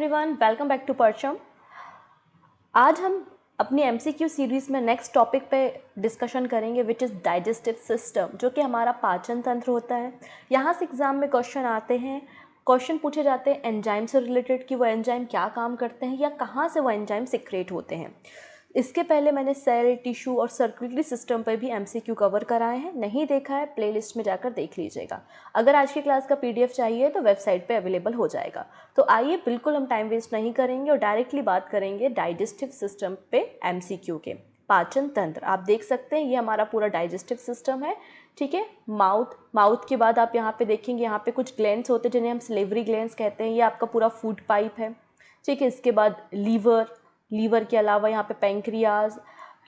Everyone, welcome back to परचम। आज हम अपनी एमसीक्यू सीरीज़ में नेक्स्ट टॉपिक पे डिस्कशन करेंगे विच इज़ डाइजेस्टिव सिस्टम, जो कि हमारा पाचन तंत्र होता है। यहाँ से एग्ज़ाम में क्वेश्चन आते हैं, क्वेश्चन पूछे जाते हैं एंजाइम से रिलेटेड कि वो एंजाइम क्या काम करते हैं या कहाँ से वो एंजाइम सिक्रेट होते हैं। इसके पहले मैंने सेल, टिश्यू और सर्कुलेटरी सिस्टम पर भी एमसीक्यू कवर कराए हैं। नहीं देखा है, प्लेलिस्ट में जाकर देख लीजिएगा। अगर आज की क्लास का पीडीएफ चाहिए तो वेबसाइट पे अवेलेबल हो जाएगा। तो आइए, बिल्कुल हम टाइम वेस्ट नहीं करेंगे और डायरेक्टली बात करेंगे डाइजेस्टिव सिस्टम पे एमसीक्यू के। पाचन तंत्र आप देख सकते हैं, ये हमारा पूरा डाइजेस्टिव सिस्टम है। ठीक है, माउथ के बाद आप यहाँ पे देखेंगे, यहाँ पे कुछ ग्लैंड्स होते हैं जिन्हें हम सलेवरी ग्लैंड्स कहते हैं। ये आपका पूरा फूड पाइप है। ठीक है, इसके बाद लीवर के अलावा यहाँ पे pancreas,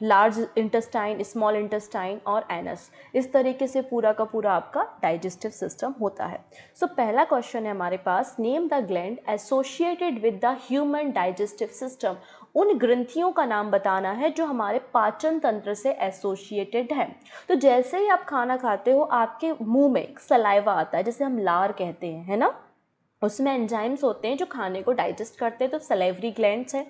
large intestine, small intestine और एनस। इस तरीके से पूरा का पूरा आपका डाइजेस्टिव सिस्टम होता है। सो पहला क्वेश्चन है हमारे पास, name the gland associated with the human digestive system. उन ग्रंथियों का नाम बताना है जो हमारे पाचन तंत्र से एसोसिएटेड है। तो जैसे ही आप खाना खाते हो, आपके मुंह में एक सलाइवा आता है, जिसे हम लार कहते हैं, है ना। उसमें एंजाइम्स होते हैं जो खाने को डाइजेस्ट करते हैं, तो सलेवरी ग्लैंड्स है।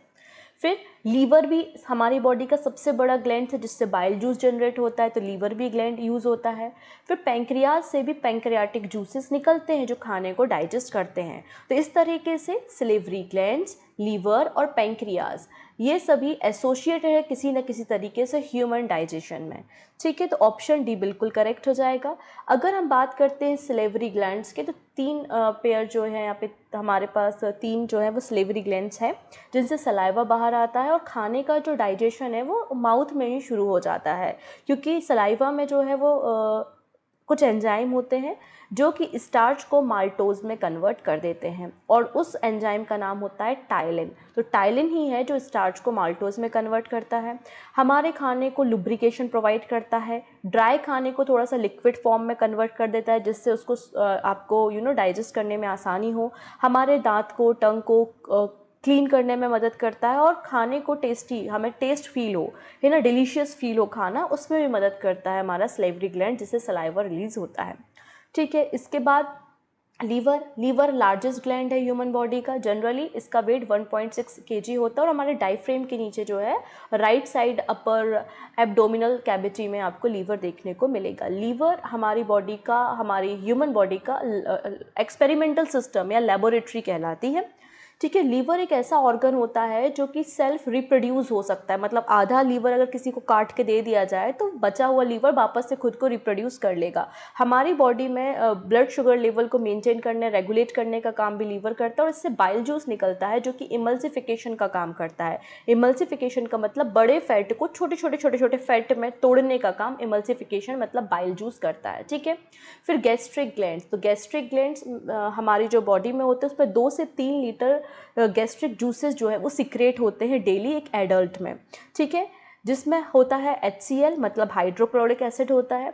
फिर लीवर भी हमारी बॉडी का सबसे बड़ा ग्लैंड है जिससे बाइल जूस जनरेट होता है, तो लीवर भी ग्लैंड यूज़ होता है। फिर पैंक्रियाज से भी पैंक्रियाटिक जूसेस निकलते हैं जो खाने को डाइजेस्ट करते हैं। तो इस तरीके से सलेवरी ग्लैंड्स, लीवर और पैंक्रियाज ये सभी एसोसिएटेड है किसी न किसी तरीके से ह्यूमन डाइजेशन में। ठीक है, तो ऑप्शन डी बिल्कुल करेक्ट हो जाएगा। अगर हम बात करते हैं सलेवरी ग्लैंड्स के, तो तीन पेयर जो है यहाँ पे हमारे पास, तीन जो है वो सलेवरी ग्लैंड्स हैं जिनसे सलाइवा बाहर आता है, और खाने का जो डाइजेशन है वो माउथ में ही शुरू हो जाता है, क्योंकि सलाइवा में जो है वो कुछ एंजाइम होते हैं जो कि स्टार्च को माल्टोज में कन्वर्ट कर देते हैं, और उस एंजाइम का नाम होता है टाइलिन। तो टाइलिन ही है जो स्टार्च को माल्टोज में कन्वर्ट करता है। हमारे खाने को लुब्रिकेशन प्रोवाइड करता है, ड्राई खाने को थोड़ा सा लिक्विड फॉर्म में कन्वर्ट कर देता है जिससे उसको आपको डाइजेस्ट करने में आसानी हो। हमारे दांत को, टंग को क्लीन करने में मदद करता है, और खाने को टेस्टी, हमें टेस्ट फील हो, है ना, डिलीशियस फील हो खाना, उसमें भी मदद करता है हमारा सलेवरी ग्लैंड जिससे सलाइवा रिलीज होता है। ठीक है, इसके बाद लीवर लार्जेस्ट ग्लैंड है ह्यूमन बॉडी का। जनरली इसका वेट 1.6 kg होता है, और हमारे डायफ्रेम के नीचे जो है right side upper abdominal cavity में आपको लीवर देखने को मिलेगा। लीवर हमारी बॉडी का, हमारी ह्यूमन बॉडी का एक्सपेरिमेंटल सिस्टम या लेबोरेटरी कहलाती है। ठीक है, लीवर एक ऐसा ऑर्गन होता है जो कि सेल्फ रिप्रोड्यूस हो सकता है, मतलब आधा लीवर अगर किसी को काट के दे दिया जाए तो बचा हुआ लीवर वापस से खुद को रिप्रोड्यूस कर लेगा। हमारी बॉडी में ब्लड शुगर लेवल को मेंटेन करने, रेगुलेट करने का काम भी लीवर करता है, और इससे बाइल जूस निकलता है जो कि इमल्सिफिकेशन का काम करता है। इमल्सिफिकेशन का मतलब बड़े फैट को छोटे छोटे फैट में तोड़ने का काम इमल्सिफिकेशन मतलब बाइल जूस करता है। ठीक है, फिर गैस्ट्रिक ग्लैंड्स। तो गैस्ट्रिक ग्लैंड्स हमारी जो बॉडी में होते हैं उस पर 2 से 3 लीटर गैस्ट्रिक जूसेस जो है वो सिक्रेट होते हैं डेली एक एडल्ट में। ठीक है, जिसमें होता है HCl मतलब हाइड्रोक्लोरिक एसिड होता है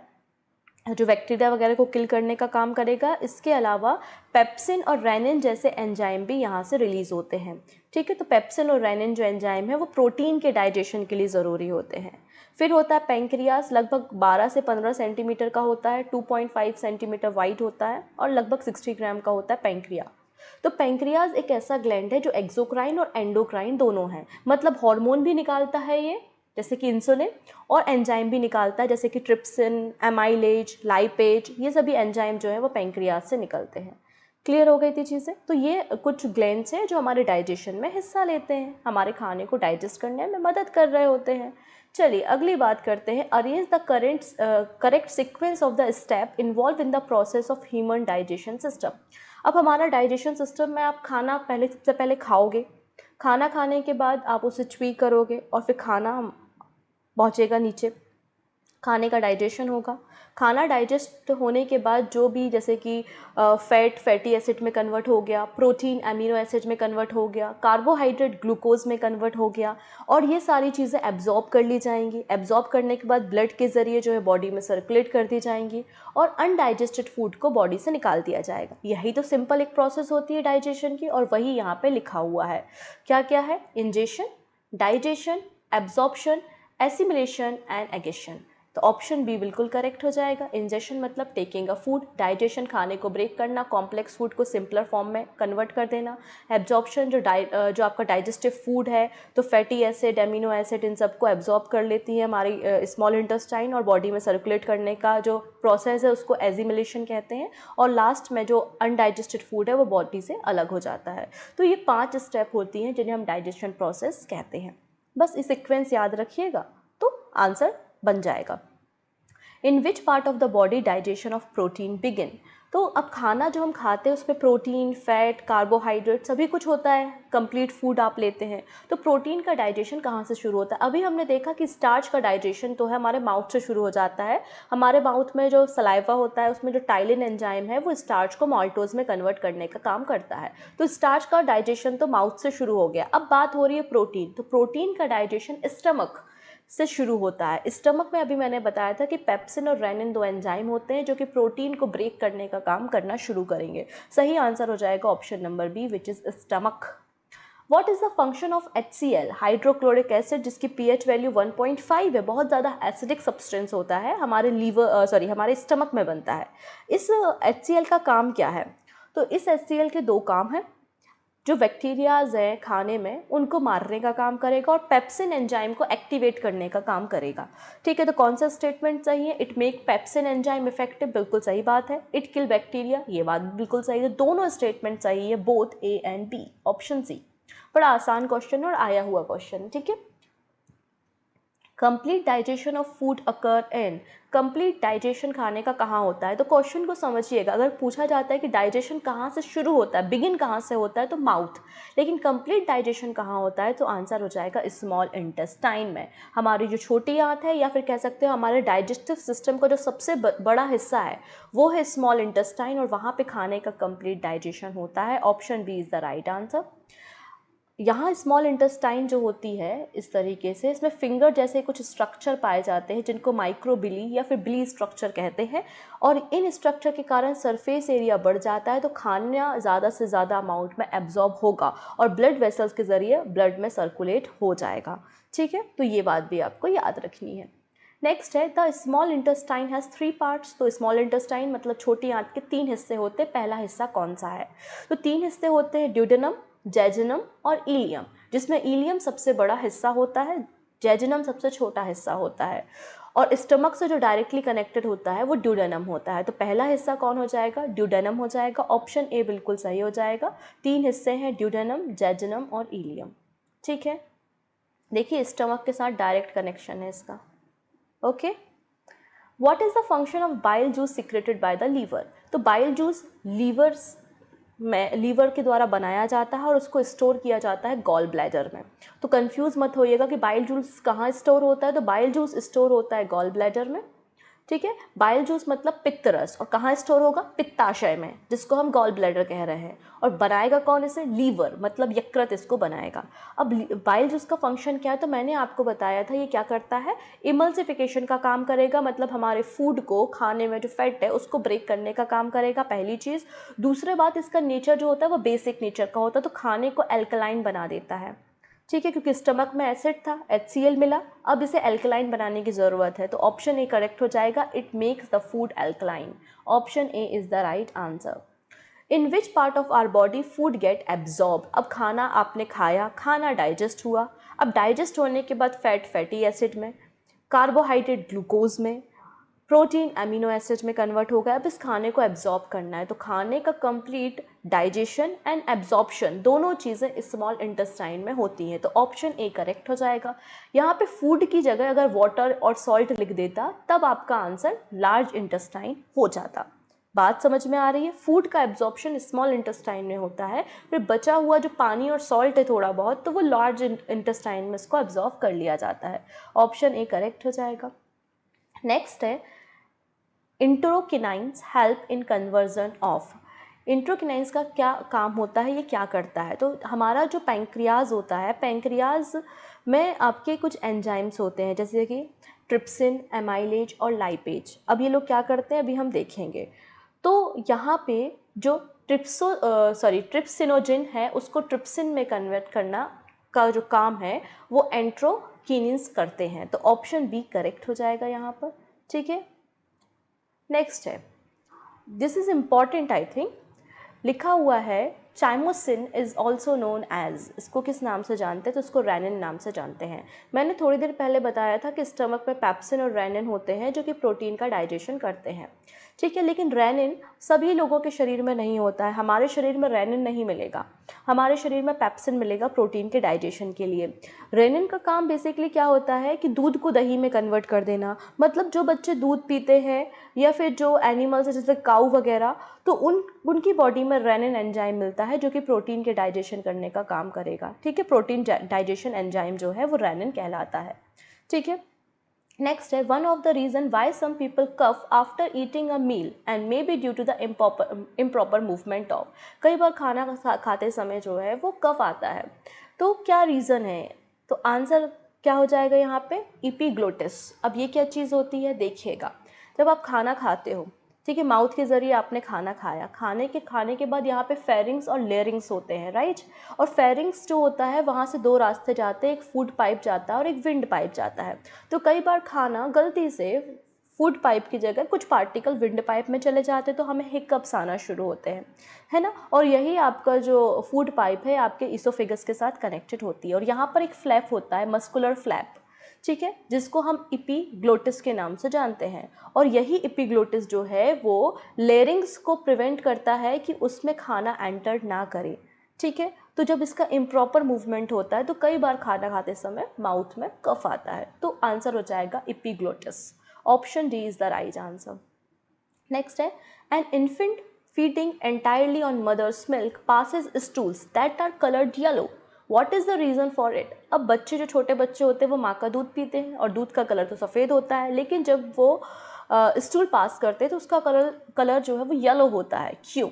जो बैक्टीरिया वगैरह को किल करने का काम करेगा। इसके अलावा पेप्सिन और रेनिन जैसे एंजाइम भी यहाँ से रिलीज होते हैं। ठीक है, तो पेप्सिन और रेनिन जो एंजाइम है वो प्रोटीन के डाइजेशन के लिए ज़रूरी होते हैं। फिर होता है पैंक्रियास, लगभग 12 से 15 सेंटीमीटर का होता है, 2.5 सेंटीमीटर वाइड होता है, और लगभग 60 ग्राम का होता है पैंक्रिया। तो पैंक्रियाज एक ऐसा ग्लैंड है जो एक्सोक्राइन और एंडोक्राइन दोनों है, मतलब हार्मोन भी निकालता है ये जैसे कि इंसुलिन, और एंजाइम भी निकालता है जैसे कि ट्रिप्सिन, एमाइलेज, लाइपेज। ये सभी एंजाइम जो है वो पैंक्रियाज से निकलते हैं। क्लियर हो गई थी चीज़ें। तो ये कुछ ग्लैंड्स हैं जो हमारे डाइजेशन में हिस्सा लेते हैं, हमारे खाने को डाइजेस्ट करने में मदद कर रहे होते हैं। चलिए अगली बात करते हैं, arrange the correct sequence of the step involve in the process of human digestion system. अब हमारा डाइजेशन सिस्टम में आप खाना सबसे पहले खाओगे, खाना खाने के बाद आप उसे च्वी करोगे, और फिर खाना पहुँचेगा नीचे, खाने का डाइजेशन होगा। खाना डाइजेस्ट होने के बाद जो भी, जैसे कि फैटी एसिड में कन्वर्ट हो गया, प्रोटीन अमीनो एसिड में कन्वर्ट हो गया, कार्बोहाइड्रेट ग्लूकोज में कन्वर्ट हो गया, और ये सारी चीज़ें एब्जॉर्ब कर ली जाएंगी। एब्जॉर्ब करने के बाद ब्लड के ज़रिए जो है बॉडी में सर्कुलेट कर दी जाएंगी, और अनडाइजेस्टेड फूड को बॉडी से निकाल दिया जाएगा। यही तो सिंपल एक प्रोसेस होती है डाइजेशन की, और वही यहाँ पर लिखा हुआ है। क्या क्या है? Ingestion, digestion, absorption, assimilation and एगेशन। तो ऑप्शन बी बिल्कुल करेक्ट हो जाएगा। इंजेशन मतलब टेकिंग अ फूड, डाइजेशन खाने को ब्रेक करना, कॉम्प्लेक्स फूड को सिंपलर फॉर्म में कन्वर्ट कर देना, एब्जॉर्प्शन जो आपका डाइजेस्टिव फूड है तो fatty acid, amino acid in सबको एब्जॉर्ब कर लेती है हमारी स्मॉल इंटेस्टाइन और बॉडी में सर्कुलेट करने का जो प्रोसेस है उसको एजिमिलेशन कहते हैं, और लास्ट में जो अनडाइजेस्टेड फूड है वो बॉडी से अलग हो जाता है। तो ये 5 स्टेप होती हैं जिन्हें हम डाइजेशन प्रोसेस कहते हैं। बस इस सीक्वेंस याद रखिएगा तो आंसर बन जाएगा। In which part of the body digestion of protein begin. तो अब खाना जो हम खाते हैं उसमें प्रोटीन, फैट, कार्बोहाइड्रेट सभी कुछ होता है, कंप्लीट फूड आप लेते हैं, तो प्रोटीन का डाइजेशन कहाँ से शुरू होता है? अभी हमने देखा कि स्टार्च का डाइजेशन तो है हमारे माउथ से शुरू हो जाता है। हमारे माउथ में जो सलाइवा होता है उसमें जो टाइलिन एंजाइम है वो स्टार्च को माल्टोज में कन्वर्ट करने का काम करता है, तो स्टार्च का डाइजेशन तो माउथ से शुरू हो गया। अब बात हो रही है प्रोटीन, तो प्रोटीन का डाइजेशन स्टमक से शुरू होता है। स्टमक में अभी मैंने बताया था कि पेप्सिन और रेनिन 2 एंजाइम होते हैं जो कि प्रोटीन को ब्रेक करने का काम करना शुरू करेंगे। सही आंसर हो जाएगा option number B which is stomach. What is the function of HCl, hydrochloric acid, जिसकी pH वैल्यू 1.5 है, बहुत ज़्यादा एसिडिक सब्सटेंस होता है, हमारे हमारे स्टमक में बनता है। इस HCl का काम क्या है? तो इस HCl के 2 काम हैं। जो बैक्टीरियाज हैं खाने में उनको मारने का काम करेगा और पेप्सिन एंजाइम को एक्टिवेट करने का काम करेगा। ठीक है, तो कौन सा स्टेटमेंट सही है? It make pepsin enzyme effective, बिल्कुल सही बात है। इट किल बैक्टीरिया, ये बात बिल्कुल सही है। दोनों स्टेटमेंट सही है, both A and B, option C. बड़ा आसान क्वेश्चन और आया हुआ क्वेश्चन, ठीक है। Complete digestion of food occur in, complete digestion खाने का कहाँ होता है? तो क्वेश्चन को समझिएगा, अगर पूछा जाता है कि डाइजेशन कहाँ से शुरू होता है, बिगिन कहाँ से होता है, तो माउथ, लेकिन कंप्लीट डाइजेशन कहाँ होता है तो आंसर हो जाएगा स्मॉल इंटेस्टाइन में। हमारी जो छोटी आंत है या फिर कह सकते हो हमारे डाइजेस्टिव सिस्टम का जो सबसे बड़ा हिस्सा है वो है स्मॉल इंटेस्टाइन, और वहाँ पे खाने का कंप्लीट डाइजेशन होता है। Option B is the right answer. यहाँ स्मॉल इंटेस्टाइन जो होती है इस तरीके से, इसमें फिंगर जैसे कुछ स्ट्रक्चर पाए जाते हैं जिनको माइक्रोबिली या फिर बिली स्ट्रक्चर कहते हैं, और इन स्ट्रक्चर के कारण सरफेस एरिया बढ़ जाता है तो खाना ज़्यादा से ज़्यादा अमाउंट में एब्जॉर्ब होगा और ब्लड वेसल्स के ज़रिए ब्लड में सर्कुलेट हो जाएगा। ठीक है, तो ये बात भी आपको याद रखनी है। नेक्स्ट है the small intestine has 3 parts. तो स्मॉल इंटेस्टाइन मतलब छोटी आंत के 3 हिस्से होते हैं। पहला हिस्सा कौन सा है? तो 3 हिस्से होते हैं, ड्यूडेनम, जेजुनम और इलियम, जिसमें इलियम सबसे बड़ा हिस्सा होता है, जेजुनम सबसे छोटा हिस्सा होता है, और स्टमक से जो डायरेक्टली कनेक्टेड होता है वो ड्यूडेनम होता है। तो पहला हिस्सा कौन हो जाएगा? ड्यूडेनम हो जाएगा। ऑप्शन ए बिल्कुल सही हो जाएगा। 3 हिस्से हैं, ड्यूडेनम, जेजुनम और इलियम। ठीक है, देखिए स्टमक के साथ डायरेक्ट कनेक्शन है इसका। Okay, what is the function of bile juice secreted by the liver? तो बाइल जूस लीवर के द्वारा बनाया जाता है और उसको स्टोर किया जाता है गॉल ब्लैडर में। तो कंफ्यूज मत होइएगा कि बाइल जूस कहाँ स्टोर होता है, तो बाइल जूस स्टोर होता है गॉल ब्लैडर में। ठीक है, बाइल जूस मतलब पित्त रस, और कहाँ स्टोर होगा? पित्ताशय में, जिसको हम गॉल ब्लैडर कह रहे हैं। और बनाएगा कौन इसे? लीवर, मतलब यकृत इसको बनाएगा। अब बाइल जूस का फंक्शन क्या है? तो मैंने आपको बताया था ये क्या करता है, इमल्सिफिकेशन का काम करेगा, मतलब हमारे फूड को, खाने में जो फैट है उसको ब्रेक करने का काम करेगा, पहली चीज़। दूसरी बात, इसका नेचर जो होता है वो बेसिक नेचर का होता है, तो खाने को एल्कलाइन बना देता है। ठीक है, क्योंकि स्टमक में एसिड था, HCl मिला, अब इसे एल्कलाइन बनाने की ज़रूरत है, तो ऑप्शन ए करेक्ट हो जाएगा। It makes the food alkaline. Option A is the right answer. In which part of our body food get absorb? अब खाना आपने खाया, खाना डाइजेस्ट हुआ, अब डाइजेस्ट होने के बाद फैट फैटी एसिड में, कार्बोहाइड्रेट ग्लूकोज में, प्रोटीन अमीनो एसिड में कन्वर्ट हो गया। अब इस खाने को एब्जॉर्ब करना है, तो खाने का कंप्लीट डाइजेशन एंड एब्जॉर्प्शन दोनों चीज़ें स्मॉल इंटेस्टाइन में होती हैं, तो ऑप्शन ए करेक्ट हो जाएगा। यहाँ पे फूड की जगह अगर वाटर और सॉल्ट लिख देता तब आपका आंसर लार्ज इंटेस्टाइन हो जाता। बात समझ में आ रही है? फूड का एब्जॉर्प्शन स्मॉल इंटेस्टाइन में होता है, फिर बचा हुआ जो पानी और सॉल्ट है थोड़ा बहुत, तो वो लार्ज इंटेस्टाइन में इसको एब्जॉर्ब कर लिया जाता है। ऑप्शन ए करेक्ट हो जाएगा। नेक्स्ट है इंट्रोकिनाइंस हेल्प इन कन्वर्जन ऑफ। इंट्रोकिनाइंस का क्या काम होता है, ये क्या करता है? तो हमारा जो पैंक्रियाज होता है, पैंक्रियाज में आपके कुछ एंजाइम्स होते हैं जैसे कि ट्रिप्सिन, एमाइलेज और लाइपेज। अब ये लोग क्या करते हैं अभी हम देखेंगे। तो यहाँ पे जो ट्रिप्सिनोजिन है उसको ट्रिप्सिन में कन्वर्ट करना का जो काम है वो एंट्रोकिनिन्स करते हैं, तो ऑप्शन बी करेक्ट हो जाएगा यहाँ पर। ठीक है। नेक्स्ट है, this is important I think, लिखा हुआ है चाइमोसिन इज़ ऑल्सो नोन एज, इसको किस नाम से जानते हैं, तो इसको रेनिन नाम से जानते हैं। मैंने थोड़ी देर पहले बताया था कि स्टमक में पेप्सिन और रेनिन होते हैं जो कि प्रोटीन का डाइजेशन करते हैं, ठीक है। लेकिन रेनिन सभी लोगों के शरीर में नहीं होता है, हमारे शरीर में रेनिन नहीं मिलेगा, हमारे शरीर में पेप्सिन मिलेगा प्रोटीन के डाइजेशन के लिए। रेनिन का काम बेसिकली क्या होता है कि दूध को दही में कन्वर्ट कर देना, मतलब जो बच्चे दूध पीते हैं या फिर जो एनिमल्स है जैसे काऊ वगैरह, तो उनकी बॉडी में रेनिन एंजाइम मिलता है जो कि प्रोटीन के डाइजेशन करने का काम करेगा, ठीक है। प्रोटीन डाइजेशन एंजाइम जो है वो रेनिन कहलाता है, ठीक है। नेक्स्ट है, one of the reason why some people cough after eating a meal and may be due to the improper movement of, कई बार खाना खाते समय जो है वो कफ आता है, तो क्या रीज़न है, तो आंसर क्या हो जाएगा यहाँ पे, इपीग्लोटिस। अब ये क्या चीज़ होती है, देखिएगा, जब आप खाना खाते हो, ठीक है, माउथ के ज़रिए आपने खाना खाया, खाने के बाद यहाँ पे फेरिंग्स और लेयरिंग्स होते हैं, राइट। और फेरिंग्स जो होता है वहाँ से दो रास्ते जाते हैं, एक फूड पाइप जाता है और एक विंड पाइप जाता है। तो कई बार खाना गलती से फूड पाइप की जगह कुछ पार्टिकल विंड पाइप में चले जाते हैं, तो हमें हिकअप्स आना शुरू होते हैं, है ना। और यही आपका जो फूड पाइप है आपके इसोफेगस के साथ कनेक्टेड होती है, और यहाँ पर एक फ्लैप होता है, मस्कुलर फ्लैप, ठीक है, जिसको हम इपीग्लोटिस के नाम से जानते हैं। और यही इपीग्लोटिस जो है वो लेरिंग्स को प्रिवेंट करता है कि उसमें खाना एंटर ना करे, ठीक है। तो जब इसका इम्प्रॉपर मूवमेंट होता है तो कई बार खाना खाते समय माउथ में कफ आता है, तो आंसर हो जाएगा epiglottis. Option D is the right answer. Next है, an infant feeding entirely on mother's milk passes stools that are colored yellow. What is the reason for it? अब बच्चे जो छोटे बच्चे होते हैं वो माँ का दूध पीते हैं और दूध का कलर तो सफ़ेद होता है, लेकिन जब वो स्टूल पास करते हैं तो उसका कलर जो है वो येलो होता है, क्यों?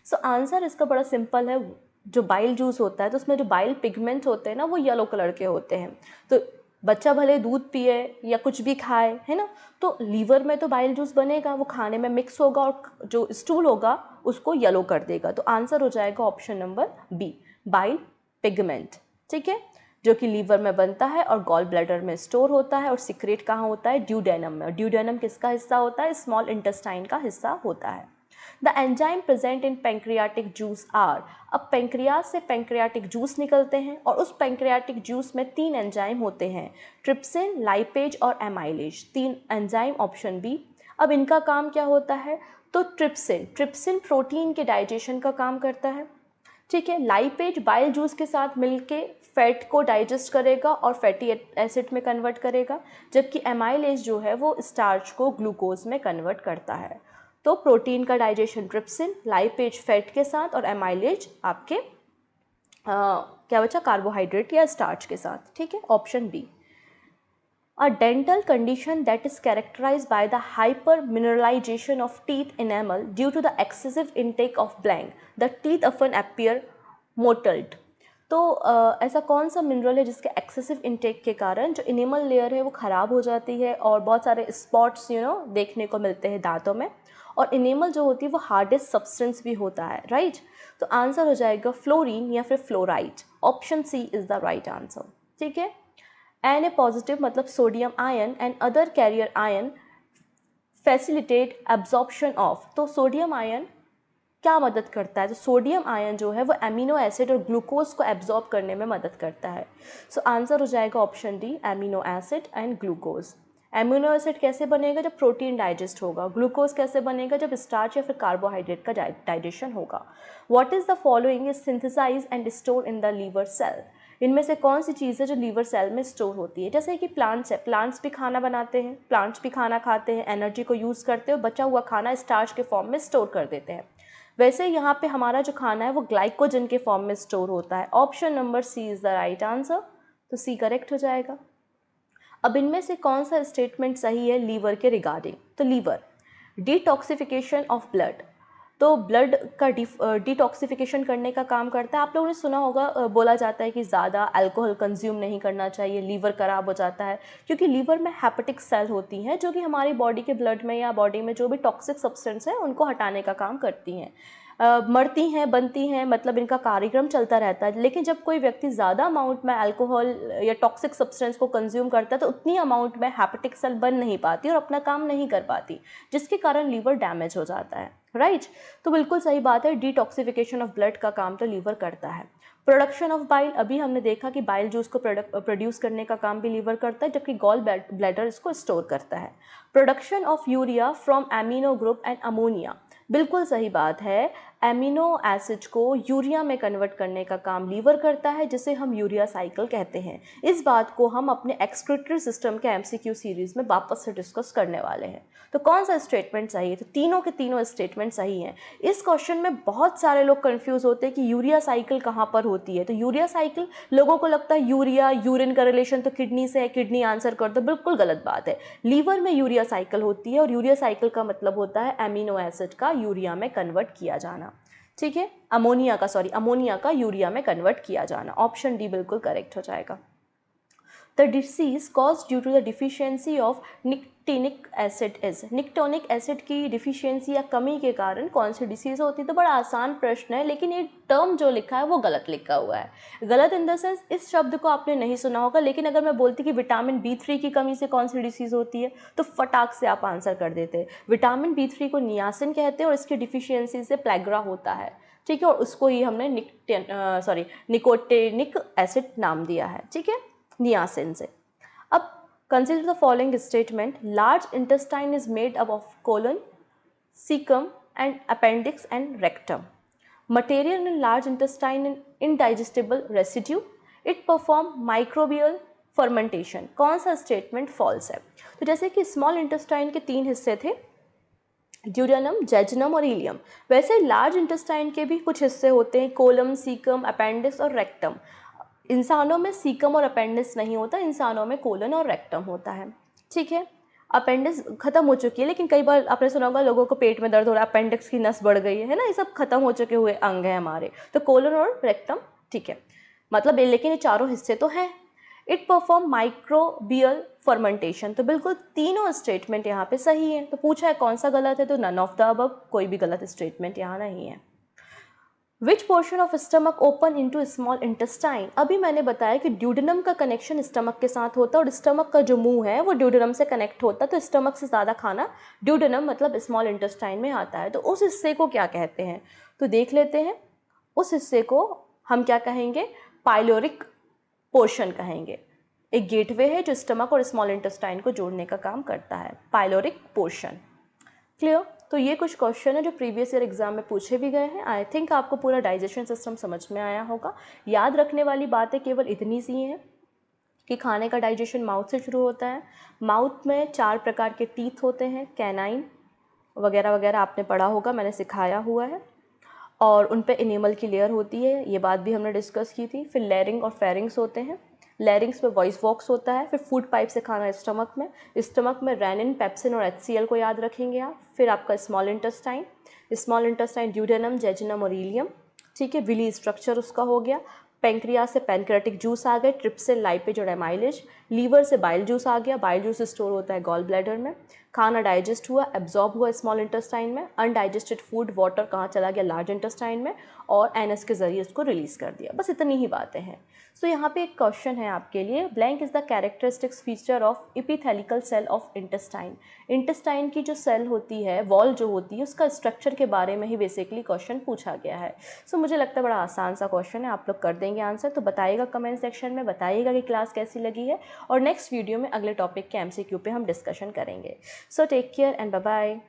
सो आंसर इसका बड़ा सिंपल है, जो बाइल जूस होता है तो उसमें जो बाइल पिगमेंट होते हैं ना वो येलो कलर के होते हैं। तो बच्चा भले दूध पिए या कुछ भी खाए, है ना, तो लीवर में तो बाइल जूस बनेगा, वो खाने में मिक्स होगा और जो स्टूल होगा उसको येलो कर देगा। तो आंसर हो जाएगा option number B, bile pigment, ठीक है, जो कि लीवर में बनता है और गॉल ब्लैडर में स्टोर होता है और सिक्रेट कहाँ होता है, ड्यूडेनम में। और ड्यूडेनम किसका हिस्सा होता है, स्मॉल इंटेस्टाइन का हिस्सा होता है। The enzyme present in pancreatic juice are, अब पैंक्रियाज से पैंक्रियाटिक जूस निकलते हैं और उस पैंक्रियाटिक जूस में 3 एंजाइम होते हैं, ट्रिप्सिन, लाइपेज और एमाइलेज, 3 एंजाइम, ऑप्शन बी। अब इनका काम क्या होता है, तो ट्रिप्सिन प्रोटीन के डाइजेशन का काम करता है, ठीक है। लाइपेज बाइल जूस के साथ मिलके फैट को डाइजेस्ट करेगा और फैटी एसिड में कन्वर्ट करेगा, जबकि एमाइलेज जो है वो स्टार्च को ग्लूकोज में कन्वर्ट करता है। तो प्रोटीन का डाइजेशन ट्रिप्सिन, लाइपेज फैट के साथ और एमाइलेज आपके क्या बचा, कार्बोहाइड्रेट या स्टार्च के साथ, ठीक है, option B. A dental condition that is characterized by the hypermineralization of teeth enamel due to the excessive intake of blank. The teeth often appear mottled. तो ऐसा कौन सा मिनरल है जिसके एक्सेसिव इंटेक के कारण जो इनेमल लेयर है वो ख़राब हो जाती है और बहुत सारे स्पॉट्स देखने को मिलते हैं दांतों में, और इनेमल जो होती है वो हार्डेस्ट सब्सटेंस भी होता है, राइट। तो आंसर हो जाएगा फ्लोरीन या फिर fluoride, option C is the right answer, ठीक है। Na पॉजिटिव मतलब sodium ion and other carrier ion facilitate absorption of, तो सोडियम आयन क्या मदद करता है, तो सोडियम आयन जो है वो एमिनो एसिड और ग्लूकोज को एब्जॉर्ब करने में मदद करता है। सो आंसर हो जाएगा option D, amino acid and glucose. Amino acid कैसे बनेगा, जब प्रोटीन डाइजेस्ट होगा। ग्लूकोज कैसे बनेगा, जब स्टार्च या फिर कार्बोहाइड्रेट का डाइजेशन होगा। What is the following is synthesize and store in the liver cell, इनमें से कौन सी चीज़ है जो लीवर सेल में स्टोर होती है। जैसे कि प्लांट्स है, प्लांट्स भी खाना बनाते हैं, प्लांट्स भी खाना खाते हैं, एनर्जी को यूज़ करते हैं, बचा हुआ खाना स्टार्च के फॉर्म में स्टोर कर देते हैं। वैसे यहाँ पे हमारा जो खाना है वो ग्लाइकोजन के फॉर्म में स्टोर होता है। Option number C is the right answer, तो सी करेक्ट हो जाएगा। अब इनमें से कौन सा स्टेटमेंट सही है लीवर के रिगार्डिंग, तो लीवर डिटॉक्सिफिकेशन ऑफ ब्लड, तो ब्लड का डिटॉक्सिफिकेशन करने का काम करता है। आप लोगों ने सुना होगा, बोला जाता है कि ज़्यादा अल्कोहल कंज्यूम नहीं करना चाहिए, लीवर ख़राब हो जाता है, क्योंकि लीवर में हेपेटिक सेल होती हैं जो कि हमारी बॉडी के ब्लड में या बॉडी में जो भी टॉक्सिक सब्सटेंस है उनको हटाने का काम करती हैं। मरती हैं, बनती हैं, मतलब इनका कार्यक्रम चलता रहता है। लेकिन जब कोई व्यक्ति ज़्यादा अमाउंट में अल्कोहल या टॉक्सिक सब्सटेंस को कंज्यूम करता है तो उतनी अमाउंट में हेपेटिक सेल बन नहीं पाती और अपना काम नहीं कर पाती, जिसके कारण लीवर डैमेज हो जाता है, राइट। तो बिल्कुल सही बात है, डिटॉक्सिफिकेशन ऑफ ब्लड का काम तो लीवर करता है। प्रोडक्शन ऑफ बाइल, अभी हमने देखा कि बाइल जूस को प्रोड्यूस करने का काम भी लीवर करता है, जबकि गॉल ब्लैडर इसको स्टोर करता है। Production of urea from amino group and ammonia, बिल्कुल सही बात है, एमिनो एसिड को यूरिया में कन्वर्ट करने का काम लीवर करता है, जिसे हम यूरिया साइकिल कहते हैं। इस बात को हम अपने एक्सक्रीटरी सिस्टम के एमसीक्यू सीरीज में वापस से डिस्कस करने वाले हैं। तो कौन सा स्टेटमेंट सही है? तो तीनों के तीनों स्टेटमेंट सही हैं। इस क्वेश्चन में बहुत सारे लोग कंफ्यूज होते हैं कि यूरिया साइकिल कहाँ पर होती है। तो यूरिया साइकिल, लोगों को लगता है यूरिया यूरिन का रिलेशन तो किडनी से है, किडनी आंसर कर दो, बिल्कुल गलत बात है। लीवर में यूरिया साइकिल होती है और यूरिया साइकिल का मतलब होता है एमिनो एसिड का यूरिया में कन्वर्ट किया जाना, ठीक है। अमोनिया का यूरिया में कन्वर्ट किया जाना। ऑप्शन डी बिल्कुल करेक्ट हो जाएगा। The disease cause due to the deficiency of nicotinic acid is, nicotinic acid की डिफिशियंसी या कमी के कारण कौन सी डिसीज होती है? तो बड़ा आसान प्रश्न है, लेकिन ये टर्म जो लिखा है वो गलत लिखा हुआ है। गलत इन द सेंस, इस शब्द को आपने नहीं सुना होगा, लेकिन अगर मैं बोलती कि विटामिन B3 की कमी से कौन सी डिसीज होती है तो फटाक से आप आंसर कर देते। विटामिन B3 को नियासिन कहते हैं और इसकी डिफिशियंसी से प्लेग्रा होता है, ठीक है, और उसको ही हमने निकोटिनिक एसिड नाम दिया है, ठीक है, नियासिन से। अब consider the following statement, large intestine is made up of colon, caecum and appendix and rectum. Material in large intestine in indigestible residue, it perform microbial fermentation. कौन सा स्टेटमेंट फॉल्स है? तो जैसे कि स्मॉल इंटेस्टाइन के 3 हिस्से थे, duodenum, jejunum और इलियम, वैसे लार्ज इंटेस्टाइन के भी कुछ हिस्से होते हैं, कोलम, सीकम, अपेंडिक्स और रेक्टम। इंसानों में सीकम और अपेंडिक्स नहीं होता, इंसानों में कोलन और रेक्टम होता है, ठीक है। अपेंडिक्स खत्म हो चुकी है, लेकिन कई बार आपने सुना होगा लोगों को पेट में दर्द हो रहा है, अपेंडिक्स की नस बढ़ गई है ना, ये सब खत्म हो चुके हुए अंग हैं हमारे। तो कोलन और रेक्टम, ठीक है, मतलब लेकिन ये चारों हिस्से तो हैं। इट परफॉर्म माइक्रोबियल फर्मेंटेशन, तो बिल्कुल तीनों स्टेटमेंट यहाँ पे सही है। तो पूछा है कौन सा गलत है, तो नन ऑफ द अबव, कोई भी गलत स्टेटमेंट यहाँ नहीं है। Which portion of stomach open into small intestine, अभी मैंने बताया कि ड्यूडेनम का कनेक्शन स्टमक के साथ होता है और स्टमक का जो मुंह है वो ड्यूडेनम से कनेक्ट होता है, तो स्टमक से ज़्यादा खाना ड्यूडेनम मतलब स्मॉल इंटेस्टाइन में आता है। तो उस हिस्से को क्या कहते हैं? तो देख लेते हैं, उस हिस्से को हम क्या कहेंगे? पाइलोरिक पोर्शन कहेंगे। एक गेटवे है जो स्टमक और स्मॉल इंटेस्टाइन को जोड़ने का काम करता है, पाइलोरिक पोर्शन। क्लियर? तो ये कुछ क्वेश्चन है जो प्रीवियस ईयर एग्जाम में पूछे भी गए हैं। आई थिंक आपको पूरा डाइजेशन सिस्टम समझ में आया होगा। याद रखने वाली बातें केवल इतनी सी हैं कि खाने का डाइजेशन माउथ से शुरू होता है। माउथ में 4 प्रकार के टीथ होते हैं, कैनाइन वगैरह वगैरह आपने पढ़ा होगा, मैंने सिखाया हुआ है, और उन पे इनेमल की लेयर होती है, ये बात भी हमने डिस्कस की थी। फिर लेरिंग और फेरिंग्स होते हैं, लेरिंग्स में वॉइस बॉक्स होता है। फिर फूड पाइप से खाना स्टमक में रेनिन, पेप्सिन और HCl को याद रखेंगे आप। फिर आपका स्मॉल इंटेस्टाइन ड्यूडेनम, जेजुनम और इलियम, ठीक है। विली स्ट्रक्चर उसका हो गया। पेंक्रियास से पैनक्रेटिक जूस आ गए, ट्रिप्सिन, लाइपेज और एमाइलेज। लीवर से बाइल जूस आ गया, बाइल जूस स्टोर होता है गॉल ब्लैडर में। खाना डाइजेस्ट हुआ, एब्जॉर्ब हुआ स्मॉल इंटेस्टाइन में। अनडाइजेस्टेड फूड, वाटर कहाँ चला गया? लार्ज इंटेस्टाइन में, और एनएस के जरिए उसको रिलीज कर दिया। बस इतनी ही बातें हैं। सो यहाँ पे एक क्वेश्चन है आपके लिए, blank is the characteristics feature of epithelial cell of intestine. Intestine की जो सेल होती है, वॉल जो होती है, उसका स्ट्रक्चर के बारे में ही बेसिकली क्वेश्चन पूछा गया है। सो मुझे लगता है बड़ा आसान सा क्वेश्चन है, आप लोग कर देंगे आंसर। तो बताइएगा कमेंट सेक्शन में, बताइएगा कि क्लास कैसी लगी है, और नेक्स्ट वीडियो में अगले टॉपिक के MCQ पे हम डिस्कशन करेंगे। So take care and bye bye.